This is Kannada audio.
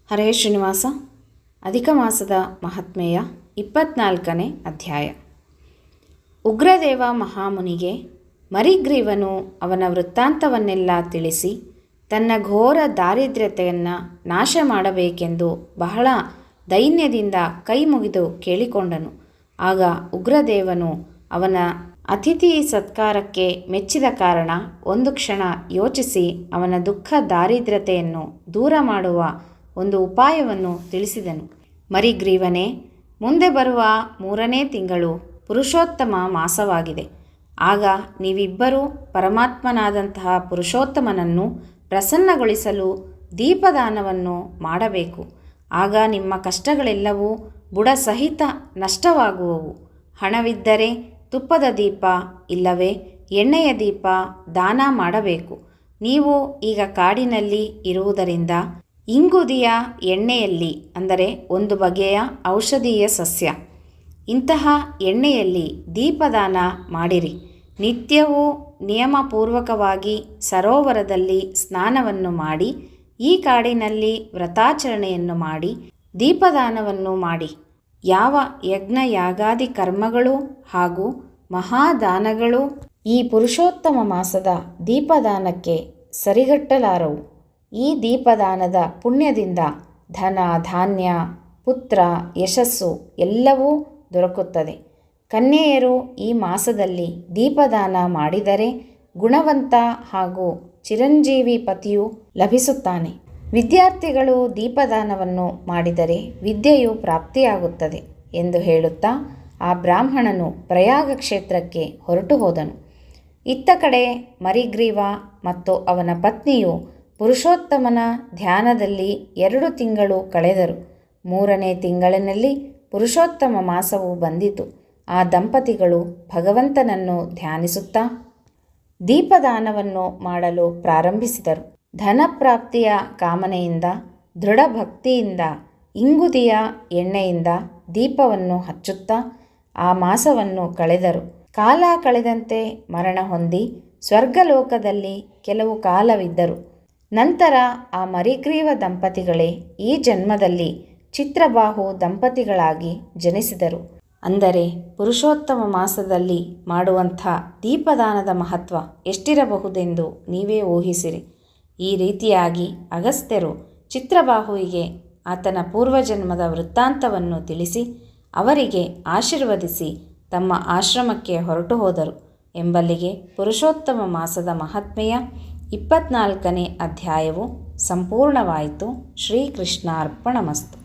ಹರೇ ಶ್ರೀನಿವಾಸ. ಅಧಿಕ ಮಾಸದ ಮಹಾತ್ಮೆಯ 24ನೇ ಅಧ್ಯಾಯ. ಉಗ್ರದೇವ ಮಹಾಮುನಿಗೆ ಮರಿಗ್ರೀವನು ಅವನ ವೃತ್ತಾಂತವನ್ನೆಲ್ಲ ತಿಳಿಸಿ ತನ್ನ ಘೋರ ದಾರಿದ್ರ್ಯತೆಯನ್ನು ನಾಶ ಮಾಡಬೇಕೆಂದು ಬಹಳ ದೈನ್ಯದಿಂದ ಕೈ ಮುಗಿದು ಕೇಳಿಕೊಂಡನು. ಆಗ ಉಗ್ರದೇವನು ಅವನ ಅತಿಥಿ ಸತ್ಕಾರಕ್ಕೆ ಮೆಚ್ಚಿದ ಕಾರಣ ಒಂದು ಕ್ಷಣ ಯೋಚಿಸಿ ಅವನ ದುಃಖ ದಾರಿದ್ರ್ಯತೆಯನ್ನು ದೂರ ಮಾಡುವ ಒಂದು ಉಪಾಯವನ್ನು ತಿಳಿಸಿದನು. ಮರಿಗ್ರೀವನೇ, ಮುಂದೆ ಬರುವ 3ನೇ ತಿಂಗಳು ಪುರುಷೋತ್ತಮ ಮಾಸವಾಗಿದೆ. ಆಗ ನೀವಿಬ್ಬರೂ ಪರಮಾತ್ಮನಾದಂತಹ ಪುರುಷೋತ್ತಮನನ್ನು ಪ್ರಸನ್ನಗೊಳಿಸಲು ದೀಪದಾನವನ್ನು ಮಾಡಬೇಕು. ಆಗ ನಿಮ್ಮ ಕಷ್ಟಗಳೆಲ್ಲವೂ ಬುಡಸಹಿತ ನಷ್ಟವಾಗುವವು. ಹಣವಿದ್ದರೆ ತುಪ್ಪದ ದೀಪ ಇಲ್ಲವೇ ಎಣ್ಣೆಯ ದೀಪ ದಾನ ಮಾಡಬೇಕು. ನೀವು ಈಗ ಕಾಡಿನಲ್ಲಿ ಇರುವುದರಿಂದ ಇಂಗುದಿಯ ಎಣ್ಣೆಯಲ್ಲಿ, ಅಂದರೆ ಒಂದು ಬಗೆಯ ಔಷಧೀಯ ಸಸ್ಯ, ಇಂತಹ ಎಣ್ಣೆಯಲ್ಲಿ ದೀಪದಾನ ಮಾಡಿರಿ. ನಿತ್ಯವೂ ನಿಯಮಪೂರ್ವಕವಾಗಿ ಸರೋವರದಲ್ಲಿ ಸ್ನಾನವನ್ನು ಮಾಡಿ ಈ ಕಾಡಿನಲ್ಲಿ ವ್ರತಾಚರಣೆಯನ್ನು ಮಾಡಿ ದೀಪದಾನವನ್ನು ಮಾಡಿ. ಯಾವ ಯಜ್ಞ ಯಾಗಾದಿ ಕರ್ಮಗಳು ಹಾಗೂ ಮಹಾದಾನಗಳು ಈ ಪುರುಷೋತ್ತಮ ಮಾಸದ ದೀಪದಾನಕ್ಕೆ ಸರಿಗಟ್ಟಲಾರವು. ಈ ದೀಪದಾನದ ಪುಣ್ಯದಿಂದ ಧನ, ಧಾನ್ಯ, ಪುತ್ರ, ಯಶಸ್ಸು ಎಲ್ಲವೂ ದೊರಕುತ್ತದೆ. ಕನ್ಯೆಯರು ಈ ಮಾಸದಲ್ಲಿ ದೀಪದಾನ ಮಾಡಿದರೆ ಗುಣವಂತ ಹಾಗೂ ಚಿರಂಜೀವಿ ಪತಿಯು ಲಭಿಸುತ್ತಾನೆ. ವಿದ್ಯಾರ್ಥಿಗಳು ದೀಪದಾನವನ್ನು ಮಾಡಿದರೆ ವಿದ್ಯೆಯು ಪ್ರಾಪ್ತಿಯಾಗುತ್ತದೆ ಎಂದು ಹೇಳುತ್ತಾ ಆ ಬ್ರಾಹ್ಮಣನು ಪ್ರಯಾಗ ಕ್ಷೇತ್ರಕ್ಕೆ ಹೊರಟು ಹೋದನು. ಇತ್ತ ಕಡೆ ಮರಿಗ್ರೀವ ಮತ್ತು ಅವನ ಪತ್ನಿಯು ಪುರುಷೋತ್ತಮನ ಧ್ಯಾನದಲ್ಲಿ 2 ತಿಂಗಳು ಕಳೆದರು. 3ನೇ ತಿಂಗಳಿನಲ್ಲಿ ಪುರುಷೋತ್ತಮ ಮಾಸವು ಬಂದಿತು. ಆ ದಂಪತಿಗಳು ಭಗವಂತನನ್ನು ಧ್ಯಾನಿಸುತ್ತಾ ದೀಪದಾನವನ್ನು ಮಾಡಲು ಪ್ರಾರಂಭಿಸಿದರು. ಧನಪ್ರಾಪ್ತಿಯ ಕಾಮನೆಯಿಂದ, ದೃಢ ಭಕ್ತಿಯಿಂದ ಇಂಗುದಿಯ ಎಣ್ಣೆಯಿಂದ ದೀಪವನ್ನು ಹಚ್ಚುತ್ತಾ ಆ ಮಾಸವನ್ನು ಕಳೆದರು. ಕಾಲ ಕಳೆದಂತೆ ಮರಣ ಹೊಂದಿ ಸ್ವರ್ಗಲೋಕದಲ್ಲಿ ಕೆಲವು ಕಾಲವಿದ್ದರು. ನಂತರ ಆ ಮರಿಗ್ರೀವ ದಂಪತಿಗಳೇ ಈ ಜನ್ಮದಲ್ಲಿ ಚಿತ್ರಬಾಹು ದಂಪತಿಗಳಾಗಿ ಜನಿಸಿದರು. ಅಂದರೆ ಪುರುಷೋತ್ತಮ ಮಾಸದಲ್ಲಿ ಮಾಡುವಂಥ ದೀಪದಾನದ ಮಹತ್ವ ಎಷ್ಟಿರಬಹುದೆಂದು ನೀವೇ ಊಹಿಸಿರಿ. ಈ ರೀತಿಯಾಗಿ ಅಗಸ್ತ್ಯರು ಚಿತ್ರಬಾಹುವಿಗೆ ಆತನ ಪೂರ್ವಜನ್ಮದ ವೃತ್ತಾಂತವನ್ನು ತಿಳಿಸಿ ಅವರಿಗೆ ಆಶೀರ್ವದಿಸಿ ತಮ್ಮ ಆಶ್ರಮಕ್ಕೆ ಹೊರಟು ಹೋದರು ಎಂಬಲ್ಲಿಗೆ ಪುರುಷೋತ್ತಮ ಮಾಸದ ಮಹಾತ್ಮೆಯ 24ನೇ ಅಧ್ಯಾಯವು ಸಂಪೂರ್ಣವಾಯಿತು. ಶ್ರೀಕೃಷ್ಣಾರ್ಪಣಮಸ್ತು.